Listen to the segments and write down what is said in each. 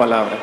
Palabra.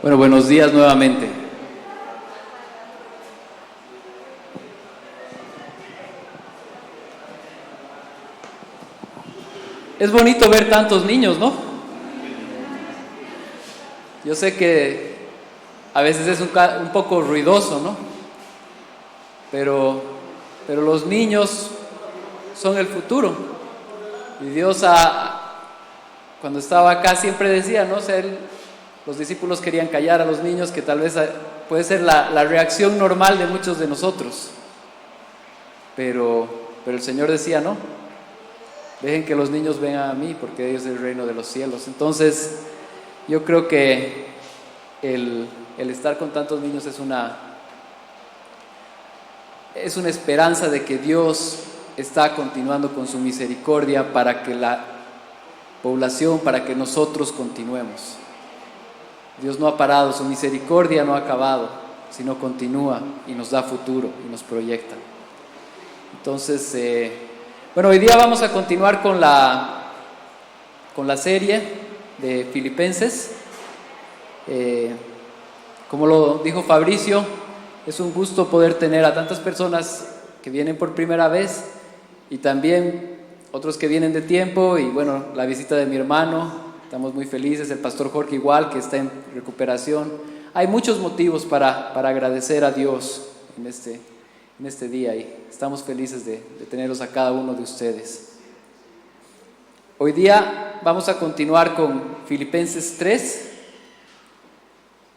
Bueno, buenos días nuevamente. Es bonito ver tantos niños, ¿no? Yo sé que a veces es un poco ruidoso, ¿no? Pero los niños son el futuro. Y Dios, cuando estaba acá, siempre decía, ¿no? Los discípulos querían callar a los niños, que tal vez puede ser la reacción normal de muchos de nosotros. Pero el Señor decía, no, dejen que los niños vengan a mí, porque de ellos es el reino de los cielos. Entonces, yo creo que el estar con tantos niños es una esperanza de que Dios está continuando con su misericordia para que la población, para que nosotros continuemos. Dios no ha parado, su misericordia no ha acabado, sino continúa y nos da futuro y nos proyecta. Entonces, hoy día vamos a continuar con la serie de Filipenses. Como lo dijo Fabricio, es un gusto poder tener a tantas personas que vienen por primera vez y también otros que vienen de tiempo, y bueno, la visita de mi hermano. Estamos muy felices, el pastor Jorge igual, que está en recuperación. Hay muchos motivos para agradecer a Dios en este día, y estamos felices de tenerlos a cada uno de ustedes. Hoy día vamos a continuar con Filipenses 3,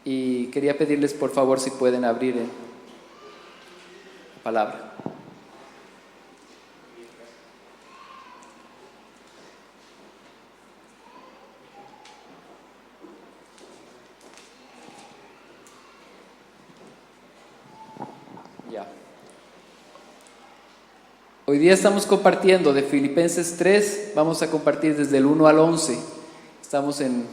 y quería pedirles por favor si pueden abrir la palabra. Hoy día estamos compartiendo de Filipenses 3, vamos a compartir desde el 1 al 11. Estamos en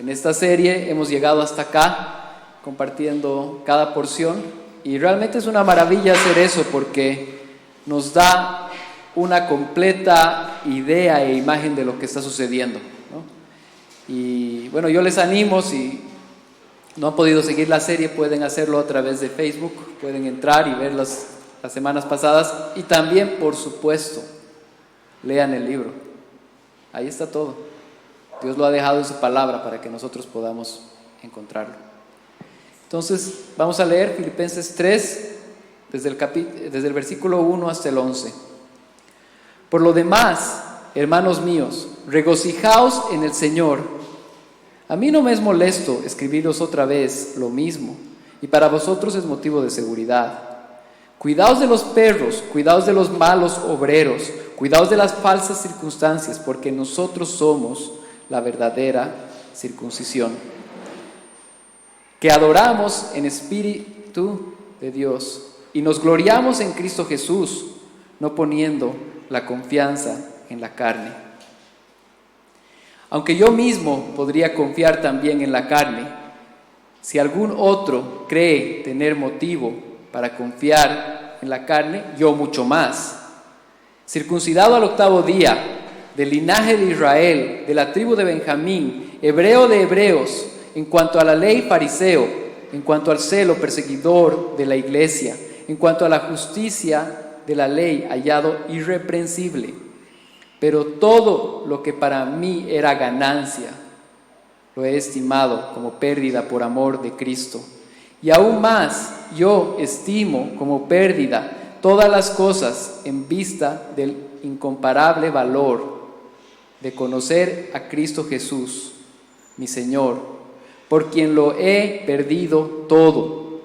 esta serie, hemos llegado hasta acá, compartiendo cada porción, y realmente es una maravilla hacer eso, porque nos da una completa idea e imagen de lo que está sucediendo, ¿no? Y bueno, yo les animo, si no han podido seguir la serie, pueden hacerlo a través de Facebook, pueden entrar y ver las semanas pasadas, y también, por supuesto, lean el libro. Ahí está todo. Dios lo ha dejado en su palabra para que nosotros podamos encontrarlo. Entonces, vamos a leer Filipenses 3, desde el versículo 1 hasta el 11. Por lo demás, hermanos míos, regocijaos en el Señor. A mí no me es molesto escribiros otra vez lo mismo, y para vosotros es motivo de seguridad. Cuidaos de los perros, cuidaos de los malos obreros, cuidaos de las falsas circunstancias, porque nosotros somos la verdadera circuncisión, que adoramos en espíritu de Dios y nos gloriamos en Cristo Jesús, no poniendo la confianza en la carne. Aunque yo mismo podría confiar también en la carne, si algún otro cree tener motivo para confiar en la carne, yo mucho más. Circuncidado al 8º día, del linaje de Israel, de la tribu de Benjamín, hebreo de hebreos, en cuanto a la ley fariseo, en cuanto al celo perseguidor de la iglesia, en cuanto a la justicia de la ley hallado irreprensible. Pero todo lo que para mí era ganancia, lo he estimado como pérdida por amor de Cristo. Y aún más, yo estimo como pérdida todas las cosas en vista del incomparable valor de conocer a Cristo Jesús, mi Señor, por quien lo he perdido todo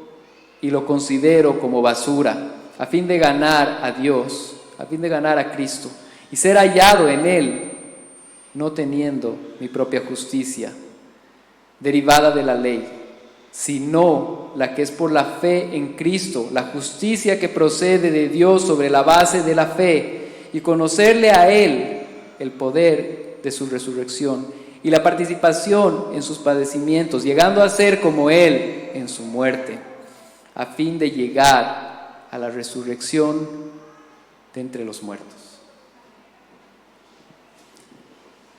y lo considero como basura, a fin de ganar a Dios, a fin de ganar a Cristo y ser hallado en Él, no teniendo mi propia justicia derivada de la ley, sino la que es por la fe en Cristo, la justicia que procede de Dios sobre la base de la fe, y conocerle a Él, el poder de su resurrección y la participación en sus padecimientos, llegando a ser como Él en su muerte, a fin de llegar a la resurrección de entre los muertos.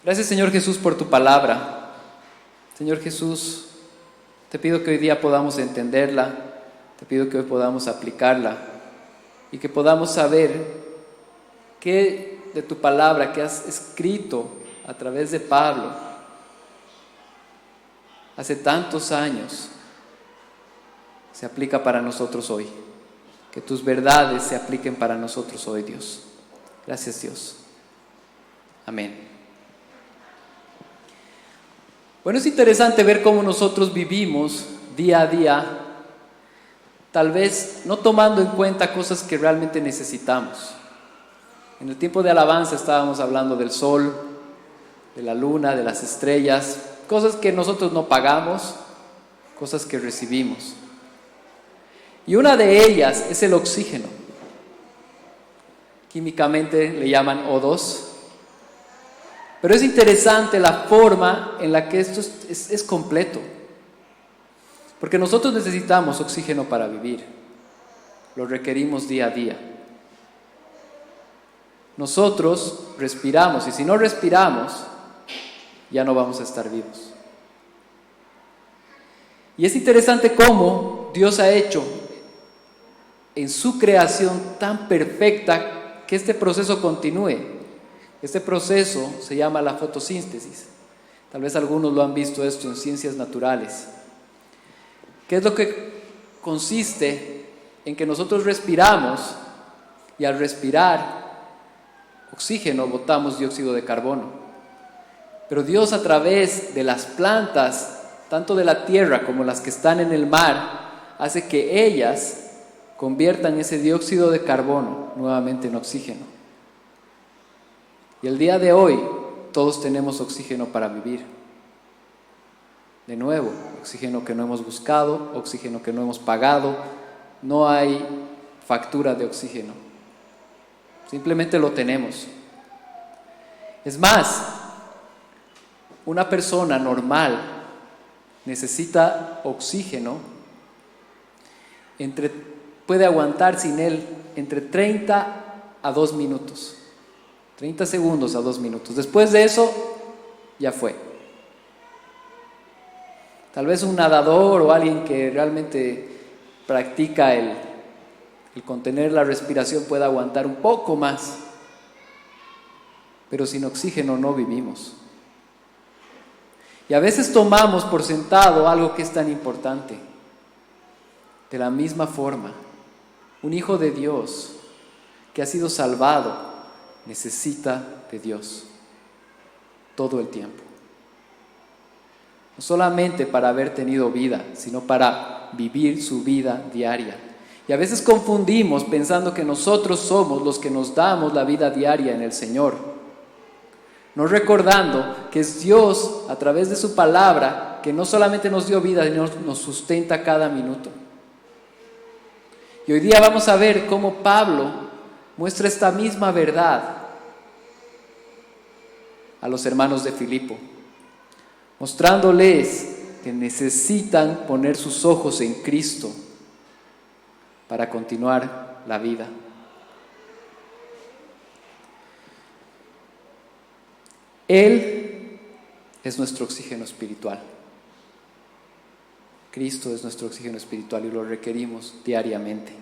Gracias, Señor Jesús, por tu palabra. Señor Jesús, te pido que hoy día podamos entenderla, te pido que hoy podamos aplicarla y que podamos saber qué de tu palabra que has escrito a través de Pablo hace tantos años se aplica para nosotros hoy. Que tus verdades se apliquen para nosotros hoy, Dios. Gracias, Dios. Amén. Bueno, es interesante ver cómo nosotros vivimos día a día, tal vez no tomando en cuenta cosas que realmente necesitamos. En el tiempo de alabanza estábamos hablando del sol, de la luna, de las estrellas, cosas que nosotros no pagamos, cosas que recibimos. Y una de ellas es el oxígeno. Químicamente le llaman O2. Pero es interesante la forma en la que esto es completo. Porque nosotros necesitamos oxígeno para vivir. Lo requerimos día a día. Nosotros respiramos y si no respiramos, ya no vamos a estar vivos. Y es interesante cómo Dios ha hecho en su creación tan perfecta que este proceso continúe. Este proceso se llama la fotosíntesis. Tal vez algunos lo han visto esto en ciencias naturales. ¿Qué es lo que consiste en que nosotros respiramos y al respirar oxígeno botamos dióxido de carbono? Pero Dios, a través de las plantas, tanto de la tierra como las que están en el mar, hace que ellas conviertan ese dióxido de carbono nuevamente en oxígeno. Y el día de hoy todos tenemos oxígeno para vivir. De nuevo, oxígeno que no hemos buscado, oxígeno que no hemos pagado, no hay factura de oxígeno. Simplemente lo tenemos. Es más, una persona normal necesita oxígeno, puede aguantar sin él entre 30 a 2 minutos. 30 segundos a 2 minutos. Después de eso, ya fue. Tal vez un nadador o alguien que realmente practica el contener la respiración pueda aguantar un poco más. Pero sin oxígeno no vivimos. Y a veces tomamos por sentado algo que es tan importante. De la misma forma, un hijo de Dios que ha sido salvado necesita de Dios todo el tiempo. No solamente para haber tenido vida, sino para vivir su vida diaria. Y a veces confundimos pensando que nosotros somos los que nos damos la vida diaria en el Señor, no recordando que es Dios a través de su palabra que no solamente nos dio vida, sino nos sustenta cada minuto. Y hoy día vamos a ver cómo Pablo muestra esta misma verdad a los hermanos de Filipo, mostrándoles que necesitan poner sus ojos en Cristo para continuar la vida. Él es nuestro oxígeno espiritual. Cristo es nuestro oxígeno espiritual y lo requerimos diariamente.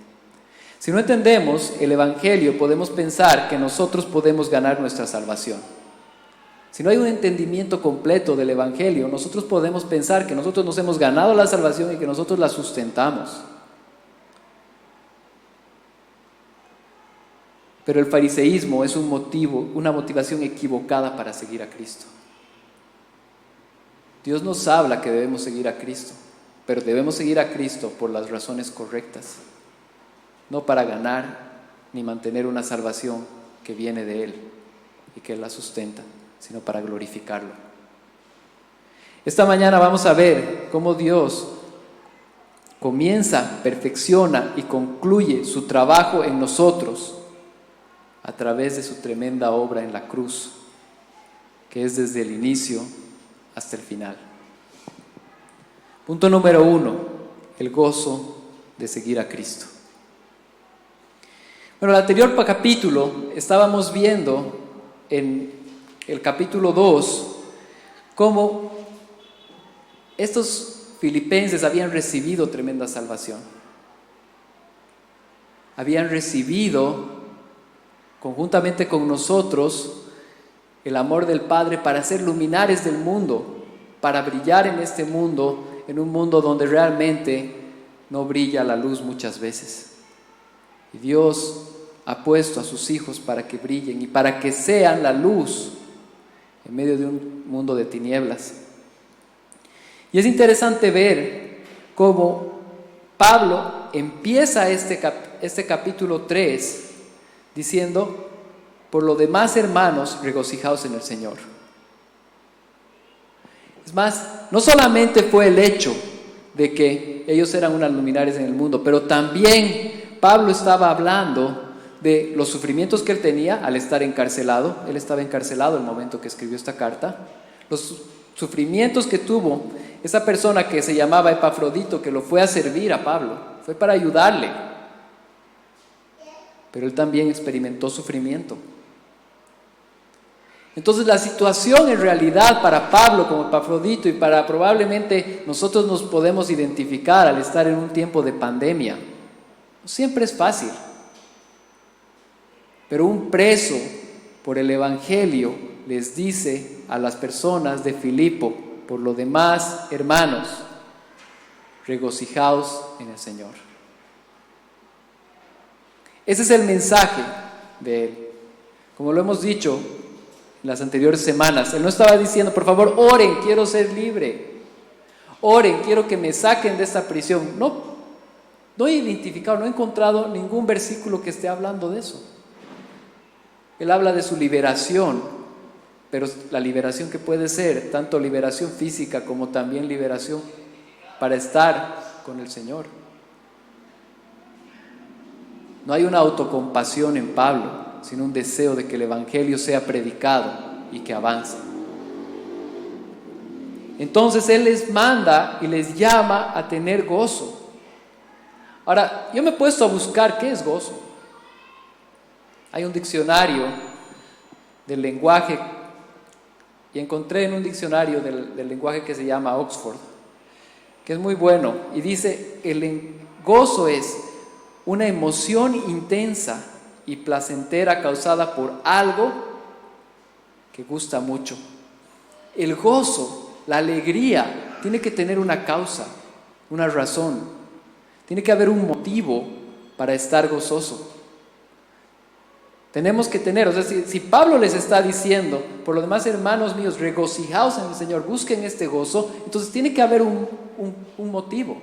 Si no entendemos el Evangelio, podemos pensar que nosotros podemos ganar nuestra salvación. Si no hay un entendimiento completo del Evangelio, nosotros podemos pensar que nosotros nos hemos ganado la salvación y que nosotros la sustentamos. Pero el fariseísmo es una motivación equivocada para seguir a Cristo. Dios nos habla que debemos seguir a Cristo, pero debemos seguir a Cristo por las razones correctas, no para ganar ni mantener una salvación que viene de Él y que Él la sustenta, sino para glorificarlo. Esta mañana vamos a ver cómo Dios comienza, perfecciona y concluye su trabajo en nosotros a través de su tremenda obra en la cruz, que es desde el inicio hasta el final. Punto número 1, el gozo de seguir a Cristo. Bueno, el anterior capítulo estábamos viendo en el capítulo 2 cómo estos filipenses habían recibido tremenda salvación. Habían recibido conjuntamente con nosotros el amor del Padre para ser luminares del mundo, para brillar en este mundo, en un mundo donde realmente no brilla la luz muchas veces. Y Dios ha puesto a sus hijos para que brillen y para que sean la luz en medio de un mundo de tinieblas. Y es interesante ver cómo Pablo empieza este capítulo 3 diciendo: por lo demás, hermanos, regocijaos en el Señor. Es más, no solamente fue el hecho de que ellos eran unas luminarias en el mundo, pero también Pablo estaba hablando de los sufrimientos que él tenía al estar encarcelado. Él estaba encarcelado el momento que escribió esta carta. Los sufrimientos que tuvo esa persona que se llamaba Epafrodito, que lo fue a servir a Pablo, fue para ayudarle. Pero él también experimentó sufrimiento. Entonces la situación en realidad para Pablo como Epafrodito y para probablemente nosotros nos podemos identificar al estar en un tiempo de pandemia, no siempre es fácil. Pero un preso por el Evangelio les dice a las personas de Filipo: por lo demás, hermanos, regocijaos en el Señor. Ese es el mensaje de él. Como lo hemos dicho en las anteriores semanas, él no estaba diciendo: por favor, oren, quiero ser libre. Oren, quiero que me saquen de esta prisión. No he identificado, no he encontrado ningún versículo que esté hablando de eso. Él habla de su liberación, pero la liberación que puede ser tanto liberación física como también liberación para estar con el Señor. No hay una autocompasión en Pablo, sino un deseo de que el Evangelio sea predicado y que avance. Entonces Él les manda y les llama a tener gozo. Ahora, yo me he puesto a buscar qué es gozo. Hay un diccionario del lenguaje y encontré en un diccionario del lenguaje que se llama Oxford, que es muy bueno, y dice: el gozo es una emoción intensa y placentera causada por algo que gusta mucho. El gozo, la alegría, tiene que tener una causa, una razón. Tiene que haber un motivo para estar gozoso. Tenemos que tener, o sea, si Pablo les está diciendo: por lo demás, hermanos míos, regocijaos en el Señor, busquen este gozo, entonces tiene que haber un motivo.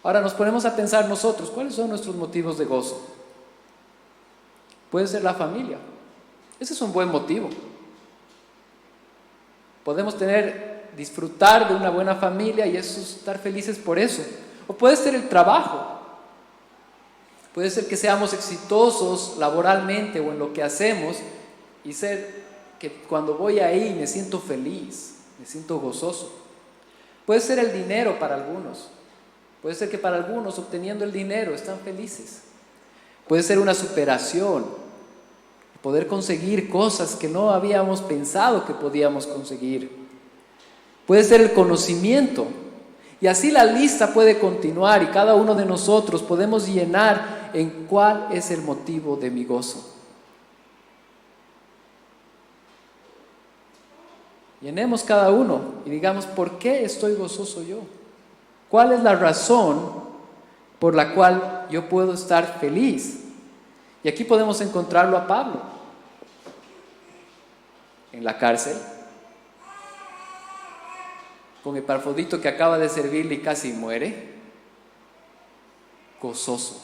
Ahora nos ponemos a pensar nosotros, ¿cuáles son nuestros motivos de gozo? Puede ser la familia. Ese es un buen motivo. Podemos disfrutar de una buena familia y eso, estar felices por eso. O puede ser el trabajo. Puede ser que seamos exitosos laboralmente o en lo que hacemos y ser que cuando voy ahí me siento feliz, me siento gozoso. Puede ser el dinero para algunos. Puede ser que para algunos obteniendo el dinero están felices. Puede ser una superación, poder conseguir cosas que no habíamos pensado que podíamos conseguir. Puede ser el conocimiento. Y así la lista puede continuar y cada uno de nosotros podemos llenar en cuál es el motivo de mi gozo. Llenemos cada uno y digamos: ¿por qué estoy gozoso yo? ¿Cuál es la razón por la cual yo puedo estar feliz? Y aquí podemos encontrarlo a Pablo. En la cárcel. con Epafrodito que acaba de servirle y casi muere, gozoso.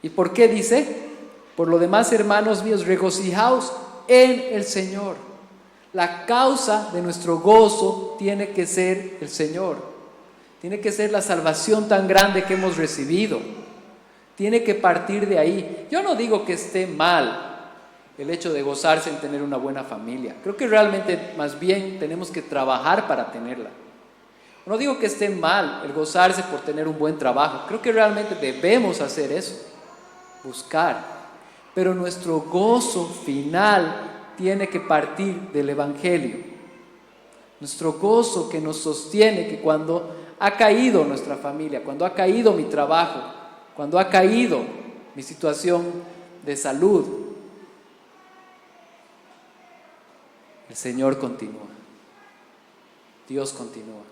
¿Y por qué dice? Por lo demás, hermanos míos, regocijaos en el Señor. La causa de nuestro gozo tiene que ser el Señor. Tiene que ser la salvación tan grande que hemos recibido. Tiene que partir de ahí. Yo no digo que esté mal el hecho de gozarse en tener una buena familia. Creo que realmente más bien tenemos que trabajar para tenerla. No digo que esté mal el gozarse por tener un buen trabajo. Creo que realmente debemos hacer eso, buscar. Pero nuestro gozo final tiene que partir del Evangelio. Nuestro gozo que nos sostiene, que cuando ha caído nuestra familia, cuando ha caído mi trabajo, cuando ha caído mi situación de salud, el Señor continúa. Dios continúa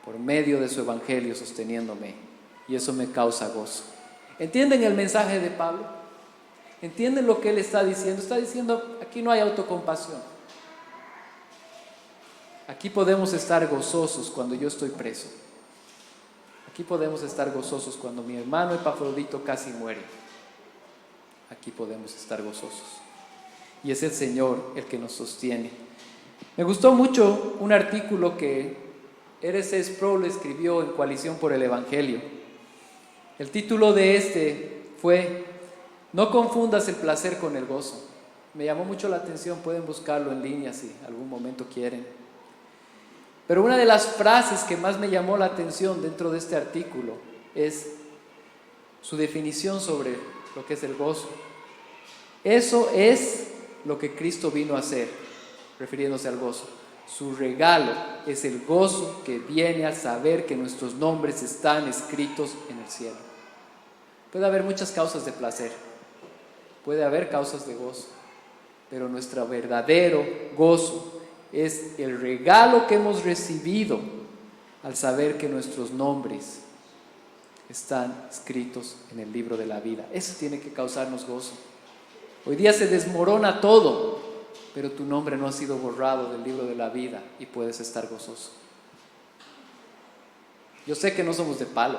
por medio de su Evangelio sosteniéndome, y eso me causa gozo. ¿Entienden el mensaje de Pablo? ¿Entienden lo que él está diciendo? Está diciendo, aquí no hay autocompasión. Aquí podemos estar gozosos cuando yo estoy preso. Aquí podemos estar gozosos cuando mi hermano Epafrodito casi muere. Aquí podemos estar gozosos. Y es el Señor el que nos sostiene. Me gustó mucho un artículo que R.C. Sproul escribió en Coalición por el Evangelio. El título de este fue: No confundas el placer con el gozo. Me llamó mucho la atención, pueden buscarlo en línea si algún momento quieren. Pero una de las frases que más me llamó la atención dentro de este artículo es su definición sobre lo que es el gozo. Eso es lo que Cristo vino a hacer, refiriéndose al gozo. Su regalo es el gozo que viene al saber que nuestros nombres están escritos en el cielo. Puede haber muchas causas de placer, puede haber causas de gozo, pero nuestro verdadero gozo es el regalo que hemos recibido al saber que nuestros nombres están escritos en el libro de la vida. Eso tiene que causarnos gozo. Hoy día se desmorona todo, pero tu nombre no ha sido borrado del libro de la vida y puedes estar gozoso. Yo sé que no somos de palo,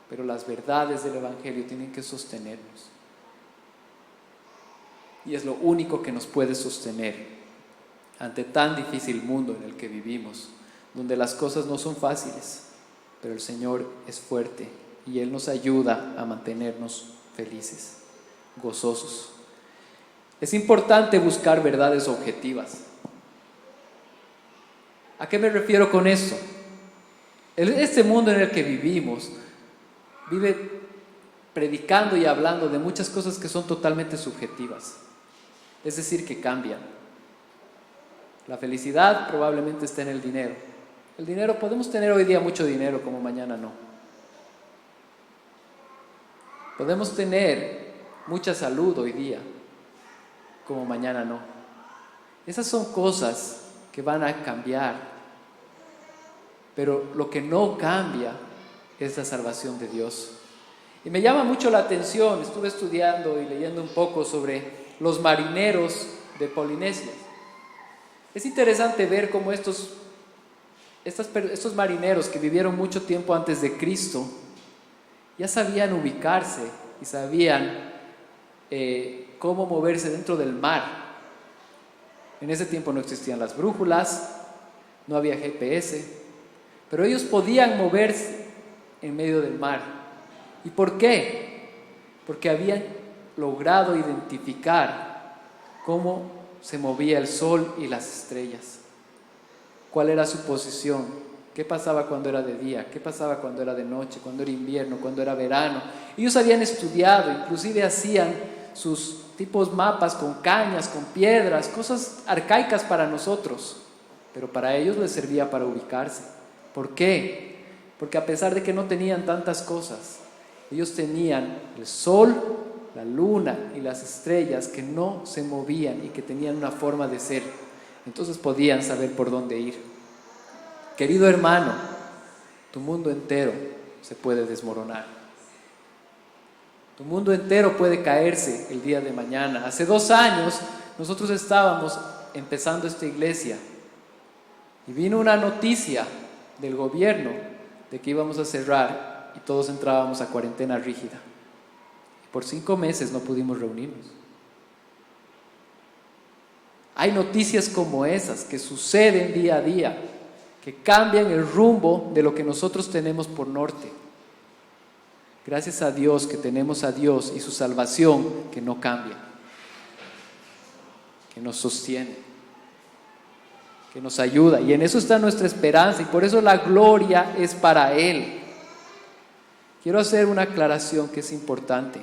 pero las verdades del Evangelio tienen que sostenernos. Y es lo único que nos puede sostener ante tan difícil mundo en el que vivimos, donde las cosas no son fáciles, pero el Señor es fuerte y Él nos ayuda a mantenernos felices, gozosos. Es importante buscar verdades objetivas. ¿A qué me refiero con esto? Este mundo en el que vivimos vive predicando y hablando de muchas cosas que son totalmente subjetivas, es decir, que cambian. La felicidad probablemente está en el dinero. El dinero, podemos tener hoy día mucho dinero como mañana no. Podemos tener mucha salud hoy día como mañana no. Esas son cosas que van a cambiar, pero lo que no cambia es la salvación de Dios. Y me llama mucho la atención, estuve estudiando y leyendo un poco sobre los marineros de Polinesia. Es interesante ver cómo estos marineros que vivieron mucho tiempo antes de Cristo ya sabían ubicarse y sabían cómo moverse dentro del mar. En ese tiempo no existían las brújulas, no había GPS, pero ellos podían moverse en medio del mar. ¿Y por qué? Porque habían logrado identificar cómo se movía el sol y las estrellas, cuál era su posición, qué pasaba cuando era de día, qué pasaba cuando era de noche, cuando era invierno, cuando era verano. Ellos habían estudiado, inclusive hacían sus tipos mapas con cañas, con piedras, cosas arcaicas para nosotros, pero para ellos les servía para ubicarse. ¿Por qué? Porque a pesar de que no tenían tantas cosas, ellos tenían el sol, la luna y las estrellas que no se movían y que tenían una forma de ser. Entonces podían saber por dónde ir. Querido hermano, tu mundo entero se puede desmoronar. Tu mundo entero puede caerse el día de mañana. Hace 2 años nosotros estábamos empezando esta iglesia y vino una noticia del gobierno de que íbamos a cerrar y todos entrábamos a cuarentena rígida. Por 5 meses no pudimos reunirnos. Hay noticias como esas que suceden día a día, que cambian el rumbo de lo que nosotros tenemos por norte. Gracias a Dios que tenemos a Dios y su salvación que no cambia, que nos sostiene, que nos ayuda, y en eso está nuestra esperanza, y por eso la gloria es para Él. Quiero hacer una aclaración que es importante.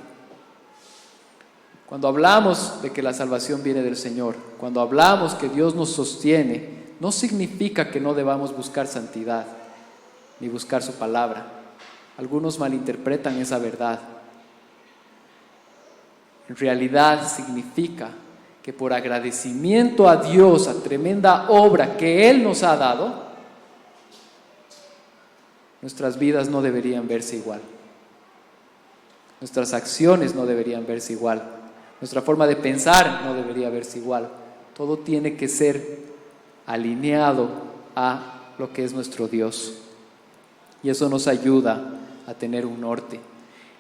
Cuando hablamos de que la salvación viene del Señor, cuando hablamos que Dios nos sostiene, no significa que no debamos buscar santidad, ni buscar su palabra. Algunos malinterpretan esa verdad. En realidad significa que por agradecimiento a Dios, a tremenda obra que Él nos ha dado, nuestras vidas no deberían verse igual. Nuestras acciones no deberían verse igual. Nuestra forma de pensar no debería verse igual. Todo tiene que ser alineado a lo que es nuestro Dios. Y eso nos ayuda a tener un norte.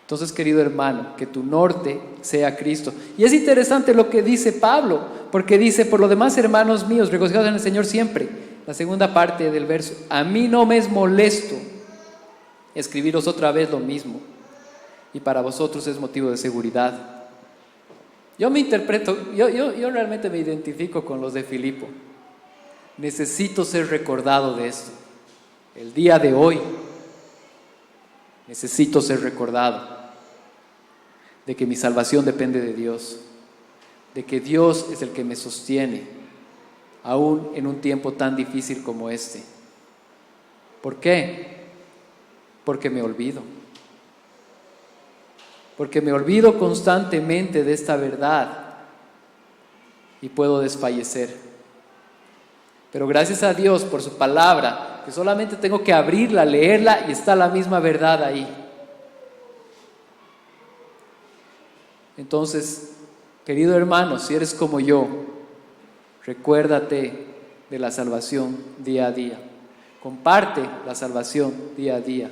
Entonces, querido hermano, que tu norte sea Cristo. Y es interesante lo que dice Pablo, porque dice: por lo demás, hermanos míos, regocijaos en el Señor siempre. La segunda parte del verso: a mí no me es molesto escribiros otra vez lo mismo, y para vosotros es motivo de seguridad. Yo realmente me identifico con los de Filipo. Necesito ser recordado de esto. El día de hoy necesito ser recordado de que mi salvación depende de Dios, de que Dios es el que me sostiene, aún en un tiempo tan difícil como este. ¿Por qué? Porque me olvido. Porque me olvido constantemente de esta verdad y puedo desfallecer. Pero gracias a Dios por su palabra, que solamente tengo que abrirla, leerla y está la misma verdad ahí. Entonces, querido hermano, si eres como yo, recuérdate de la salvación día a día. Comparte la salvación día a día.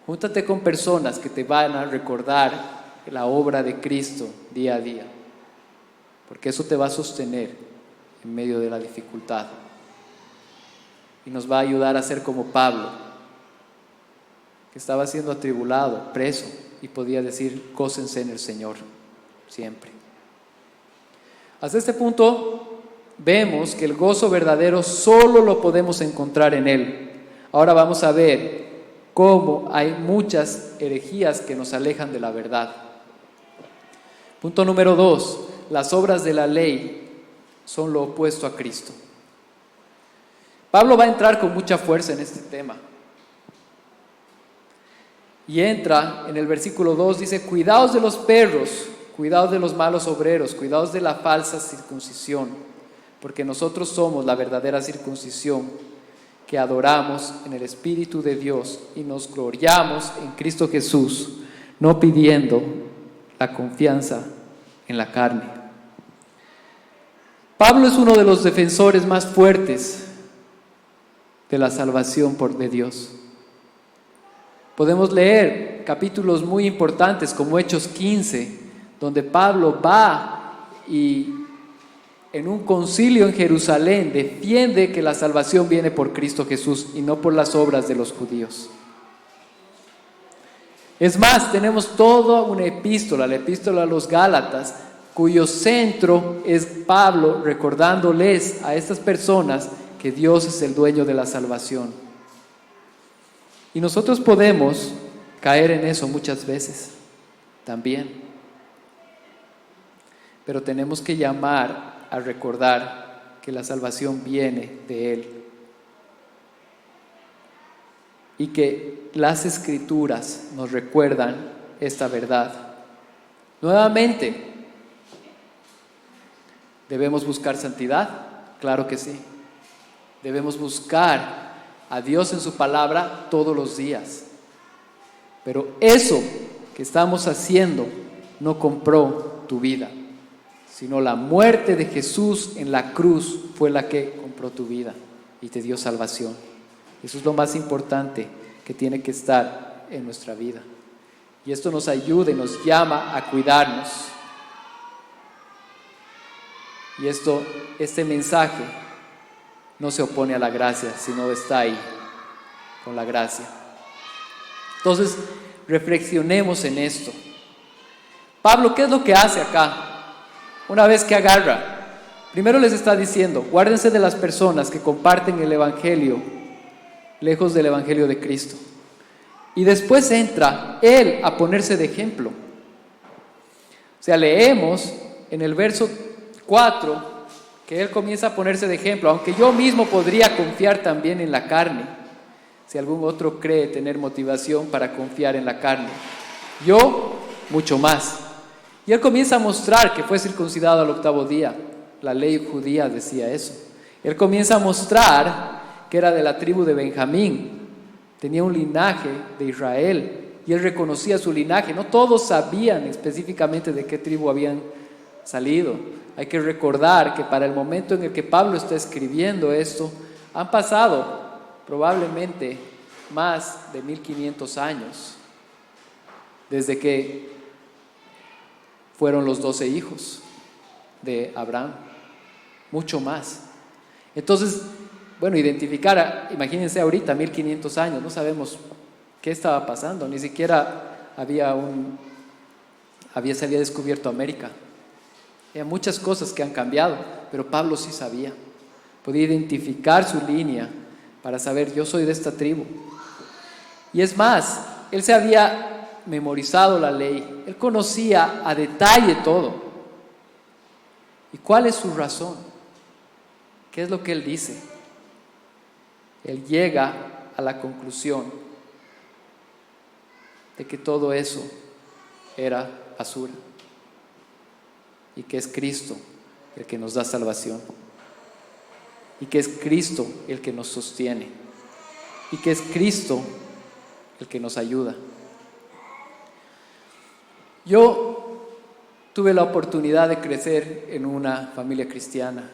Júntate con personas que te van a recordar la obra de Cristo día a día, porque eso te va a sostener en medio de la dificultad y nos va a ayudar a ser como Pablo, que estaba siendo atribulado, preso, y podía decir: gócense en el Señor siempre. Hasta este punto vemos que el gozo verdadero solo lo podemos encontrar en Él. Ahora vamos a ver cómo hay muchas herejías que nos alejan de la verdad. Punto número 2: las obras de la ley son lo opuesto a Cristo. Pablo va a entrar con mucha fuerza en este tema. Y entra en el versículo 2, dice: cuidaos de los perros, cuidaos de los malos obreros, cuidaos de la falsa circuncisión, porque nosotros somos la verdadera circuncisión, que adoramos en el Espíritu de Dios y nos gloriamos en Cristo Jesús, no pidiendo la confianza en la carne. Pablo es uno de los defensores más fuertes de la salvación de Dios. Podemos leer capítulos muy importantes como Hechos 15, donde Pablo va y en un concilio en Jerusalén defiende que la salvación viene por Cristo Jesús y no por las obras de los judíos. Es más, tenemos toda una epístola, la epístola a los Gálatas, cuyo centro es Pablo recordándoles a estas personas que Dios es el dueño de la salvación. Y nosotros podemos caer en eso muchas veces también. Pero tenemos que llamar a recordar que la salvación viene de Él. Y que las Escrituras nos recuerdan esta verdad. Nuevamente, ¿debemos buscar santidad? Claro que sí. Debemos buscar a Dios en su palabra todos los días. Pero eso que estamos haciendo no compró tu vida. sino la muerte de Jesús en la cruz fue la que compró tu vida y te dio salvación. Eso es lo más importante que tiene que estar en nuestra vida. Y esto nos ayuda y nos llama a cuidarnos. Y este mensaje no se opone a la gracia, sino está ahí con la gracia. Entonces, reflexionemos en esto. Pablo, ¿qué es lo que hace acá? Una vez que agarra, primero les está diciendo, guárdense de las personas que comparten el evangelio lejos del evangelio de Cristo. Y después entra él a ponerse de ejemplo. O sea, leemos en el verso 4 que él comienza a ponerse de ejemplo, aunque yo mismo podría confiar también en la carne, si algún otro cree tener motivación para confiar en la carne. Yo, mucho más. Y él comienza a mostrar que fue circuncidado al 8º día. La ley judía decía eso. Él comienza a mostrar que era de la tribu de Benjamín. Tenía un linaje de Israel y él reconocía su linaje. No todos sabían específicamente de qué tribu habían salido. Hay que recordar que para el momento en el que Pablo está escribiendo esto, han pasado probablemente más de 1500 años desde que fueron los 12 hijos de Abraham, mucho más. Entonces, bueno, imagínense ahorita, 1500 años, no sabemos qué estaba pasando, ni siquiera se había descubierto América. Hay muchas cosas que han cambiado, pero Pablo sí sabía, podía identificar su línea para saber, yo soy de esta tribu. Y es más, él se había memorizado la ley, él conocía a detalle todo. ¿Y cuál es su razón? ¿Qué es lo que él dice? Él llega a la conclusión de que todo eso era basura y que es Cristo el que nos da salvación y que es Cristo el que nos sostiene y que es Cristo el que nos ayuda. Yo tuve la oportunidad de crecer en una familia cristiana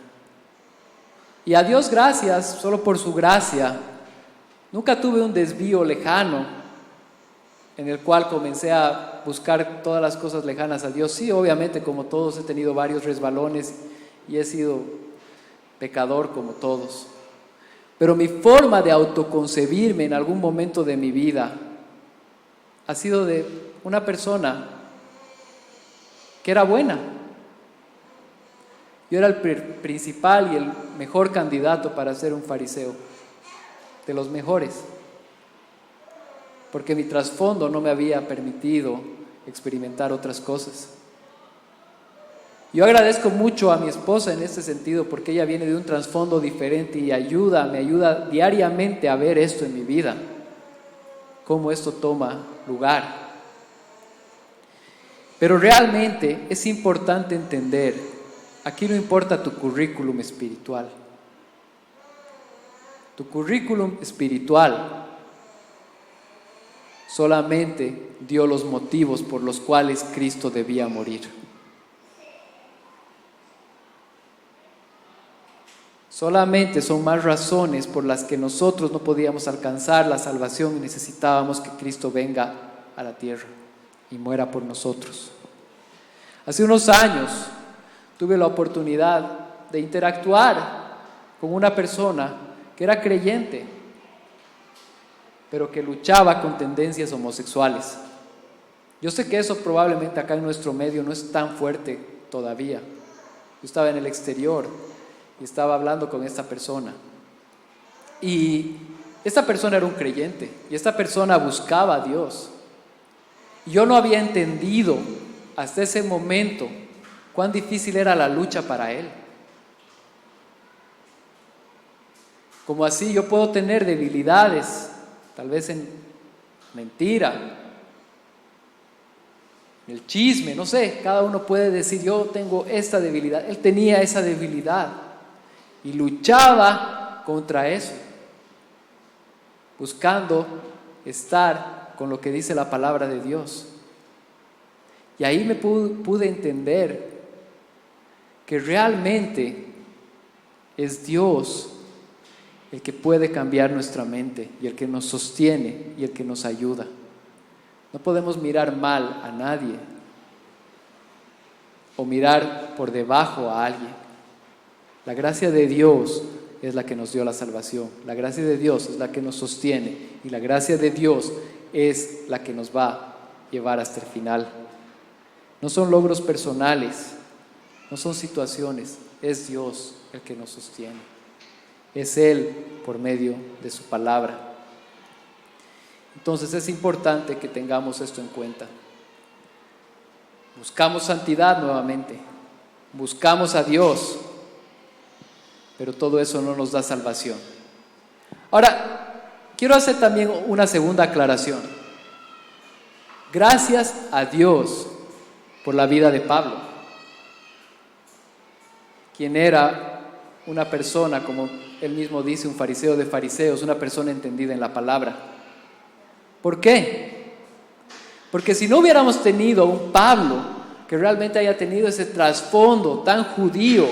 y a Dios gracias, solo por su gracia, nunca tuve un desvío lejano en el cual comencé a buscar todas las cosas lejanas a Dios. Sí, obviamente, como todos he tenido varios resbalones y he sido pecador como todos, pero mi forma de autoconcebirme en algún momento de mi vida ha sido de una persona que era buena. Yo era el principal y el mejor candidato para ser un fariseo, de los mejores, porque mi trasfondo no me había permitido experimentar otras cosas. Yo agradezco mucho a mi esposa en este sentido, porque ella viene de un trasfondo diferente y me ayuda diariamente a ver esto en mi vida, cómo esto toma lugar. Pero realmente es importante entender, aquí no importa tu currículum espiritual. Tu currículum espiritual solamente dio los motivos por los cuales Cristo debía morir. Solamente son más razones por las que nosotros no podíamos alcanzar la salvación y necesitábamos que Cristo venga a la tierra y muera por nosotros. Hace unos años tuve la oportunidad de interactuar con una persona que era creyente, pero que luchaba con tendencias homosexuales. Yo sé que eso probablemente acá en nuestro medio no es tan fuerte todavía. Yo estaba en el exterior y estaba hablando con esta persona. Y esta persona era un creyente y esta persona buscaba a Dios. Y yo no había entendido hasta ese momento cuán difícil era la lucha para él. Como así yo puedo tener debilidades, tal vez en mentira, el chisme, no sé, cada uno puede decir yo tengo esta debilidad. Él tenía esa debilidad y luchaba contra eso, buscando estar con lo que dice la palabra de Dios. Y ahí me pude entender que realmente es Dios el que puede cambiar nuestra mente y el que nos sostiene y el que nos ayuda. No podemos mirar mal a nadie o mirar por debajo a alguien. La gracia de Dios es la que nos dio la salvación. La gracia de Dios es la que nos sostiene y la gracia de Dios es la que nos va a llevar hasta el final. No son logros personales, no son situaciones, es Dios el que nos sostiene. Es Él por medio de su palabra. Entonces es importante que tengamos esto en cuenta. Buscamos santidad nuevamente, buscamos a Dios, pero todo eso no nos da salvación. Ahora, quiero hacer también una segunda aclaración. Gracias a Dios por la vida de Pablo, quien era una persona, como él mismo dice, un fariseo de fariseos, una persona entendida en la palabra. ¿Por qué? Porque si no hubiéramos tenido a un Pablo que realmente haya tenido ese trasfondo tan judío,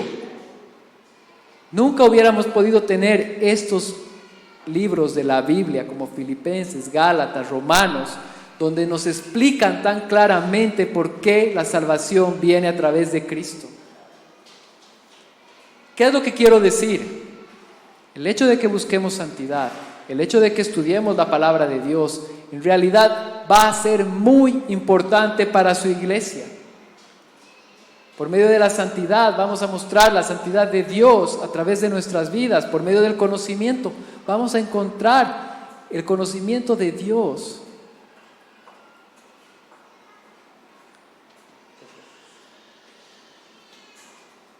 nunca hubiéramos podido tener estos libros de la Biblia como Filipenses, Gálatas, Romanos, donde nos explican tan claramente por qué la salvación viene a través de Cristo. ¿Qué es lo que quiero decir? El hecho de que busquemos santidad, el hecho de que estudiemos la palabra de Dios, en realidad va a ser muy importante para su iglesia. Por medio de la santidad vamos a mostrar la santidad de Dios a través de nuestras vidas. Por medio del conocimiento vamos a encontrar el conocimiento de Dios.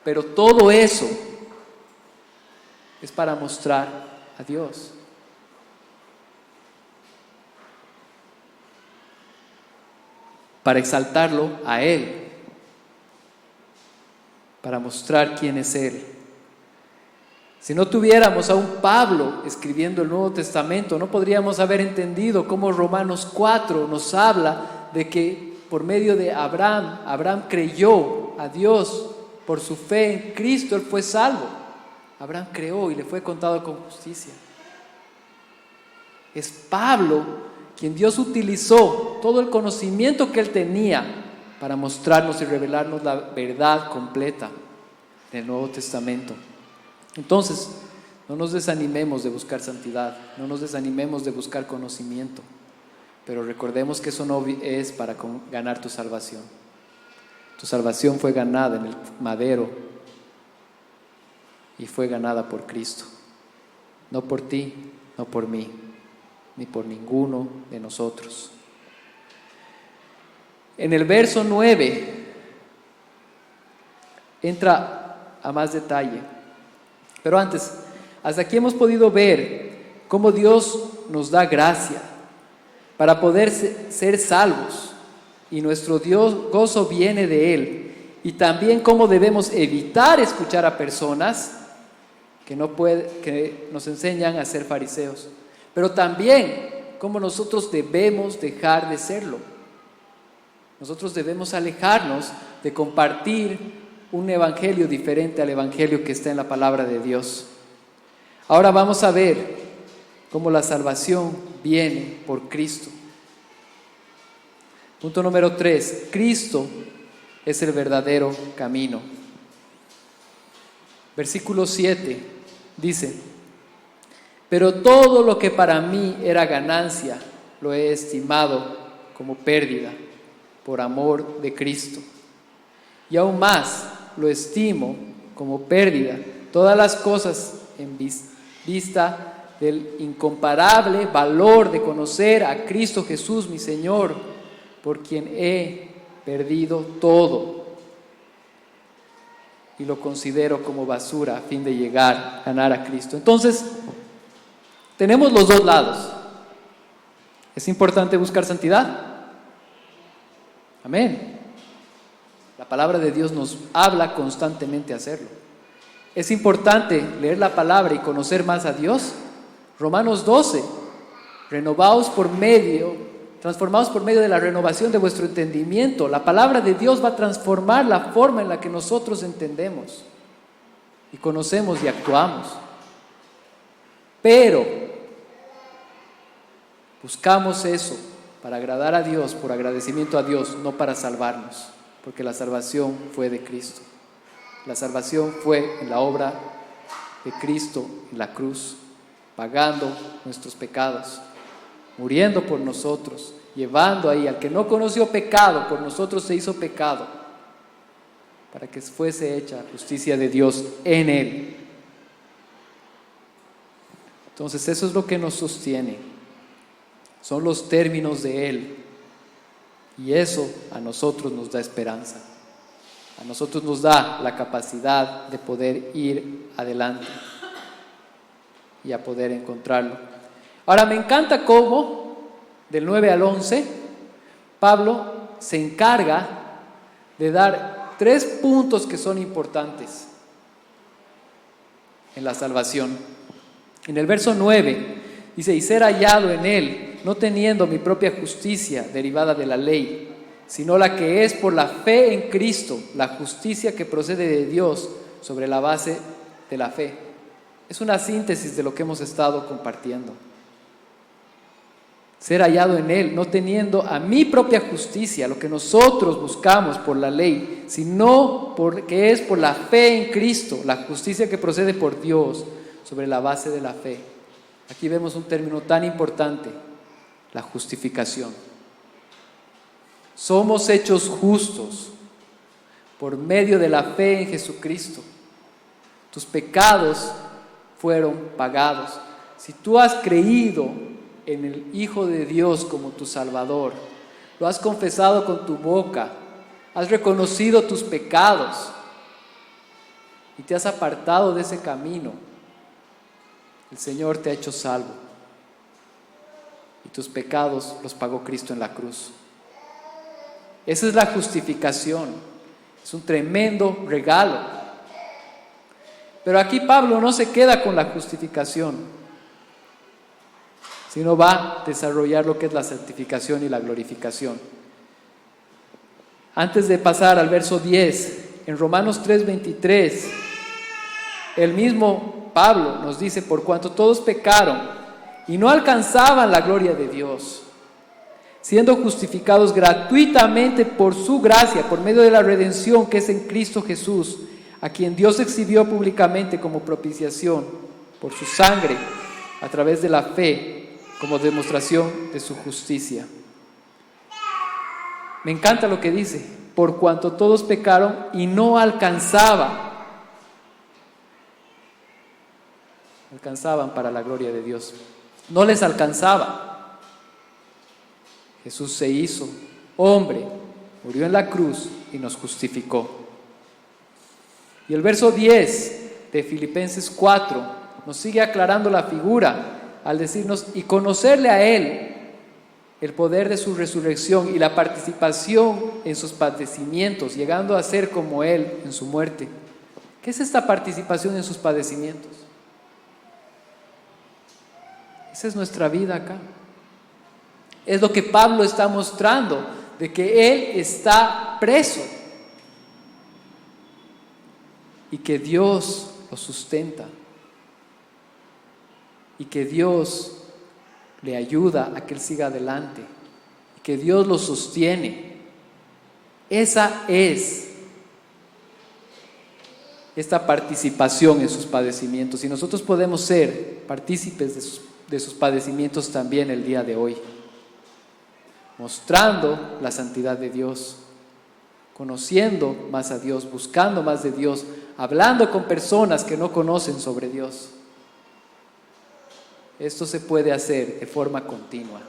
Pero todo eso es para mostrar a Dios. Para exaltarlo a Él. Para mostrar quién es Él. Si no tuviéramos a un Pablo escribiendo el Nuevo Testamento, no podríamos haber entendido cómo Romanos 4 nos habla de que por medio de Abraham creyó a Dios por su fe en Cristo, él fue salvo. Abraham creó y le fue contado con justicia. Es Pablo quien Dios utilizó todo el conocimiento que él tenía para mostrarnos y revelarnos la verdad completa del Nuevo Testamento. Entonces, no nos desanimemos de buscar santidad, no nos desanimemos de buscar conocimiento, pero recordemos que eso no es para ganar tu salvación. Tu salvación fue ganada en el madero y fue ganada por Cristo, no por ti, no por mí, ni por ninguno de nosotros. En el verso 9 entra a más detalle, pero antes, hasta aquí hemos podido ver cómo Dios nos da gracia para poder ser salvos y nuestro gozo viene de Él, y también cómo debemos evitar escuchar a personas que nos enseñan a ser fariseos, pero también cómo nosotros debemos dejar de serlo. Nosotros debemos alejarnos de compartir un evangelio diferente al evangelio que está en la palabra de Dios. Ahora vamos a ver cómo la salvación viene por Cristo. Punto número 3. Cristo es el verdadero camino. Versículo 7 dice: pero todo lo que para mí era ganancia lo he estimado como pérdida por amor de Cristo. Y aún más lo estimo como pérdida todas las cosas en vista del incomparable valor de conocer a Cristo Jesús mi Señor, por quien he perdido todo y lo considero como basura a fin de llegar a ganar a Cristo. Entonces, tenemos los dos lados. ¿Es importante buscar santidad? Amén. La palabra de Dios nos habla constantemente a hacerlo. ¿Es importante leer la palabra y conocer más a Dios? Romanos 12, renovaos por medio transformados por medio de la renovación de vuestro entendimiento. La palabra de Dios va a transformar la forma en la que nosotros entendemos y conocemos y actuamos. Pero buscamos eso para agradar a Dios, por agradecimiento a Dios, no para salvarnos, porque la salvación fue de Cristo. La salvación fue en la obra de Cristo en la cruz, pagando nuestros pecados, muriendo por nosotros, llevando ahí al que no conoció pecado, por nosotros se hizo pecado, para que fuese hecha justicia de Dios en él. Entonces eso es lo que nos sostiene, son los términos de él, y eso a nosotros nos da esperanza, a nosotros nos da la capacidad de poder ir adelante y a poder encontrarlo. Ahora me encanta cómo del 9 al 11 Pablo se encarga de dar 3 puntos que son importantes en la salvación. En el verso 9 dice: y ser hallado en él, no teniendo mi propia justicia derivada de la ley, sino la que es por la fe en Cristo, la justicia que procede de Dios sobre la base de la fe. Es una síntesis de lo que hemos estado compartiendo. Ser hallado en él, no teniendo a mi propia justicia, lo que nosotros buscamos por la ley, sino que es por la fe en Cristo, la justicia que procede por Dios sobre la base de la fe. Aquí vemos un término tan importante, la justificación. Somos hechos justos por medio de la fe en Jesucristo. Tus pecados fueron pagados. Si tú has creído en el Hijo de Dios como tu Salvador, lo has confesado con tu boca, has reconocido tus pecados y te has apartado de ese camino, el Señor te ha hecho salvo y tus pecados los pagó Cristo en la cruz. Esa es la justificación, es un tremendo regalo. Pero aquí Pablo no se queda con la justificación, sino va a desarrollar lo que es la santificación y la glorificación. Antes de pasar al verso 10, en Romanos 3:23, el mismo Pablo nos dice: por cuanto todos pecaron y no alcanzaban la gloria de Dios, siendo justificados gratuitamente por su gracia, por medio de la redención que es en Cristo Jesús, a quien Dios exhibió públicamente como propiciación por su sangre, a través de la fe, como demostración de su justicia. Me encanta lo que dice: por cuanto todos pecaron y no alcanzaban para la gloria de Dios. No les alcanzaba. Jesús se hizo hombre, murió en la cruz y nos justificó. Y el verso 10 de Filipenses 4 nos sigue aclarando la figura al decirnos: y conocerle a Él, el poder de su resurrección y la participación en sus padecimientos, llegando a ser como Él en su muerte. ¿Qué es esta participación en sus padecimientos? Esa es nuestra vida acá. Es lo que Pablo está mostrando, de que él está preso y que Dios lo sustenta y que Dios le ayuda a que él siga adelante y que Dios lo sostiene. Esa es esta participación en sus padecimientos, y nosotros podemos ser partícipes de sus padecimientos también el día de hoy, mostrando la santidad de Dios, conociendo más a Dios, buscando más de Dios, hablando con personas que no conocen sobre Dios. Esto se puede hacer de forma continua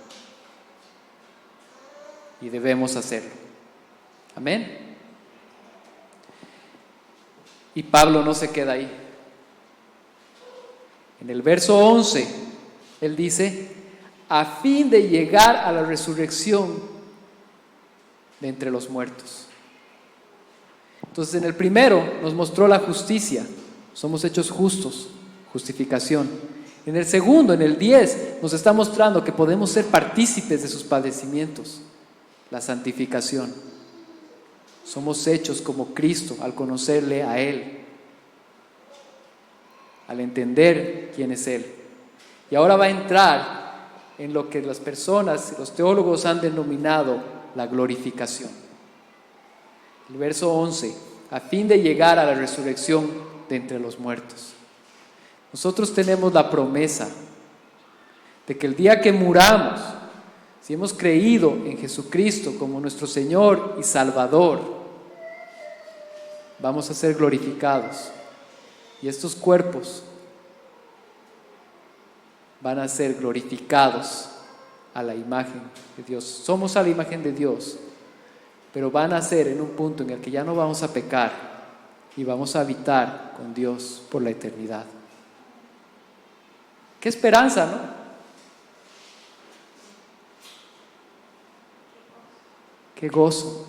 y debemos hacerlo. Amén. Y Pablo no se queda ahí. En el verso 11, él dice: a fin de llegar a la resurrección de entre los muertos. Entonces, en el primero nos mostró la justicia, somos hechos justos, justificación. En el segundo, en el 10, nos está mostrando que podemos ser partícipes de sus padecimientos, la santificación. Somos hechos como Cristo al conocerle a Él, al entender quién es Él. Y ahora va a entrar en lo que las personas, los teólogos han denominado la glorificación. El verso 11, a fin de llegar a la resurrección de entre los muertos. Nosotros tenemos la promesa de que el día que muramos, si hemos creído en Jesucristo como nuestro Señor y Salvador, vamos a ser glorificados. Y estos cuerpos van a ser glorificados a la imagen de Dios. Somos a la imagen de Dios, pero van a ser en un punto en el que ya no vamos a pecar y vamos a habitar con Dios por la eternidad. ¡Qué esperanza!, ¿no? ¡Qué gozo!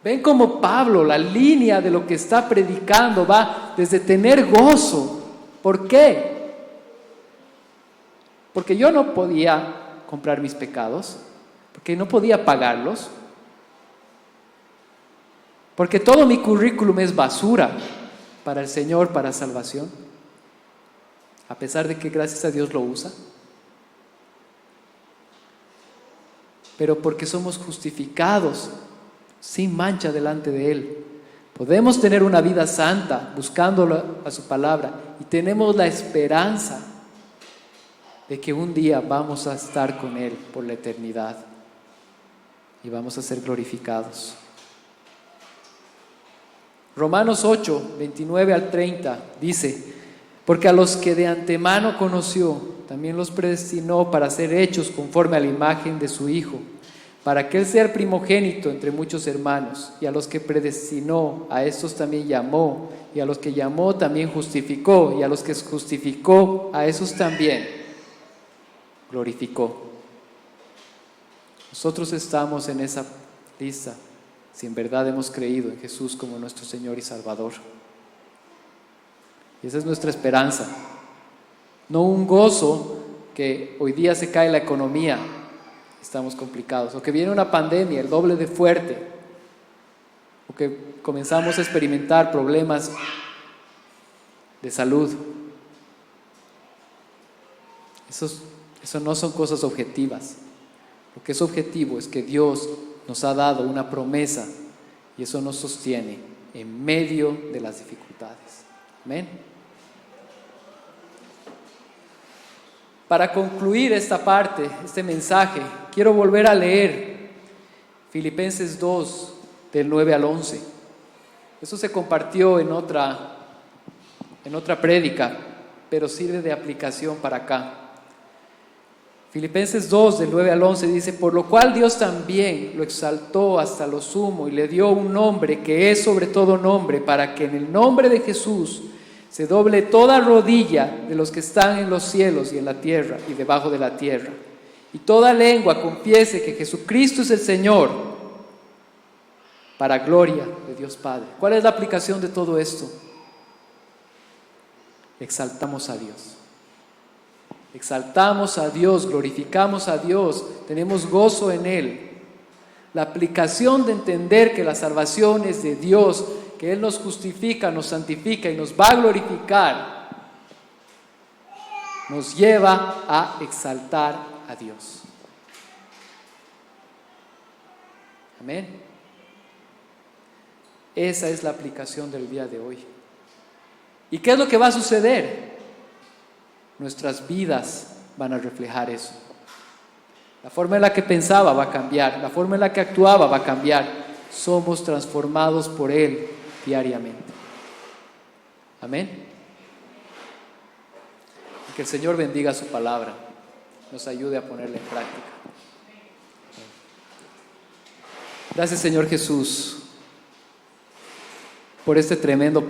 Ven como Pablo, la línea de lo que está predicando va desde tener gozo. ¿Por qué? Porque yo no podía comprar mis pecados, porque no podía pagarlos, porque todo mi currículum es basura para el Señor, para salvación, a pesar de que gracias a Dios lo usa. Pero porque somos justificados sin mancha delante de Él. Podemos tener una vida santa buscando a su palabra y tenemos la esperanza de que un día vamos a estar con Él por la eternidad y vamos a ser glorificados. Romanos 8, 29 al 30 dice: porque a los que de antemano conoció, también los predestinó para ser hechos conforme a la imagen de su Hijo, para que Él sea el primogénito entre muchos hermanos. Y a los que predestinó, a estos también llamó, y a los que llamó también justificó, y a los que justificó, a esos también glorificó. Nosotros estamos en esa lista si en verdad hemos creído en Jesús como nuestro Señor y Salvador. Y esa es nuestra esperanza. No un gozo que hoy día se cae la economía, estamos complicados, o que viene una pandemia el doble de fuerte, o que comenzamos a experimentar problemas de salud. Eso no son cosas objetivas. Lo que es objetivo es que Dios nos ha dado una promesa y eso nos sostiene en medio de las dificultades. Amén. Para concluir esta parte, este mensaje, quiero volver a leer Filipenses 2, del 9 al 11. Eso se compartió en otra prédica, pero sirve de aplicación para acá. Filipenses 2, del 9 al 11 dice: por lo cual Dios también lo exaltó hasta lo sumo y le dio un nombre que es sobre todo nombre, para que en el nombre de Jesús se doble toda rodilla de los que están en los cielos y en la tierra y debajo de la tierra, y toda lengua confiese que Jesucristo es el Señor, para gloria de Dios Padre. ¿Cuál es la aplicación de todo esto? Exaltamos a Dios. Exaltamos a Dios, glorificamos a Dios, tenemos gozo en Él. La aplicación de entender que la salvación es de Dios, que Él nos justifica, nos santifica y nos va a glorificar, nos lleva a exaltar a Dios. Amén. Esa es la aplicación del día de hoy. ¿Y qué es lo que va a suceder? Nuestras vidas van a reflejar eso. La forma en la que pensaba va a cambiar, la forma en la que actuaba va a cambiar. Somos transformados por Él diariamente. Amén. Y que el Señor bendiga su palabra, nos ayude a ponerla en práctica. Gracias, Señor Jesús, por este tremendo